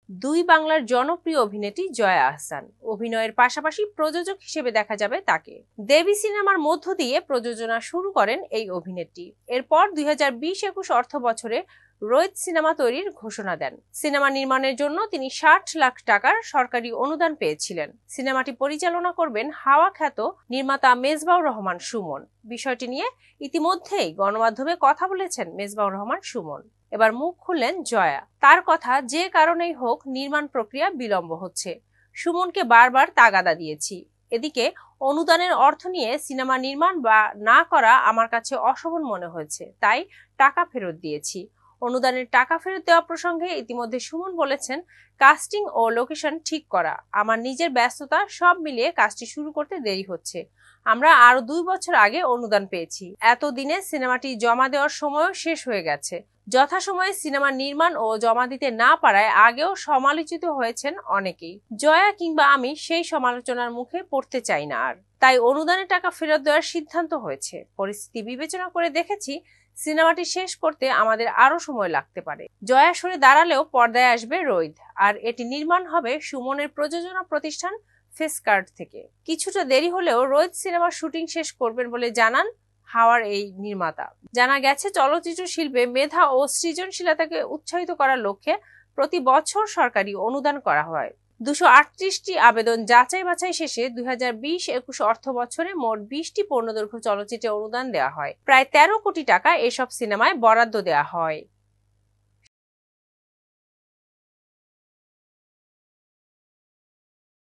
দুই বাংলার জনপ্রিয় অভিনেত্রী জয়া আহসান। অভিনয়ের পাশাপাশি প্রযোজক হিসেবে দেখা যাবে তাকে। দেবী সিনেমার মধ্য দিয়ে প্রযোজনা শুরু করেন এই অভিনেত্রী। এরপর 2020-21 অর্থ বছরে রোহিত সিনেমা তৈরির ঘোষণা দেন। সিনেমা নির্মাণের জন্য তিনি 60 লাখ টাকার সরকারি অনুদান পেয়েছিলেন। সিনেমাটি পরিচালনা করবেন হাওয়া খ্যাত নির্মাতা মেজবাউর রহমান সুমন। বিষয়টি নিয়ে ইতিমধ্যেই গণমাধ্যমে কথা বলেছেন মেজবাউর রহমান সুমন। এবার মুখ খুললেন জয়া। তার কথা, যে কারণেই হোক নির্মাণ প্রক্রিয়া বিলম্ব হচ্ছে। সুমনকে বারবার তাগাদা দিয়েছি। এদিকে অনুদানের অর্থ নিয়ে সিনেমা নির্মাণ বা না করা আমার কাছে অশোভন মনে হয়েছে, তাই টাকা ফেরত দিয়েছি। অনুদানের টাকা ফেরত দেওয়া প্রসঙ্গে ইতিমধ্যে সুমন বলেছেন, কাস্টিং ও লোকেশন ঠিক করা, আমার নিজের ব্যস্ততা, সব মিলিয়ে কাজটি শুরু করতে দেরি হচ্ছে। আমরা আরো 2 বছর আগে অনুদান পেয়েছি। এতদিনে সিনেমাটি জমা দেওয়ার সময়ও শেষ হয়ে গেছে। যথাসময়ে সিনেমা নির্মাণ ও জমা দিতে না পারায় আগেও সমালোচিত হয়েছেন অনেকেই। জয়া কিংবা আমি সেই সমালোচনার মুখে পড়তে চাই না আর। তাই অনুদানের টাকা ফেরত দেওয়ার সিদ্ধান্ত হয়েছে। পরিস্থিতি বিবেচনা করে দেখেছি সিনেমাটি শেষ করতে আমাদের আরো সময় লাগতে পারে। জয়া সরে দাঁড়ালেও পর্দায় আসবে রোহিত, আর এটি নির্মাণ হবে সুমনের প্রযোজনা প্রতিষ্ঠান ফেসকার্ড থেকে। কিছুটা দেরি হলেও রোহিত সিনেমার শুটিং শেষ করবেন বলে জানান হাওয়ার এই নির্মাতা। জানা গেছে, চলচ্চিত্র শিল্পে মেধা ও সৃজনশীলতাকে উৎসাহিত করার লক্ষ্যে প্রতি বছর সরকারি অনুদান করা হয়। 238টি আবেদন যাচাই বাছাই শেষে 2020-21 অর্থ বছরে মোট 20টি পূর্ণদৈর্ঘ্য চলচ্চিত্রে অনুদান দেওয়া হয়। প্রায় 13 কোটি টাকা এসব সিনেমায় বরাদ্দ দেওয়া হয়।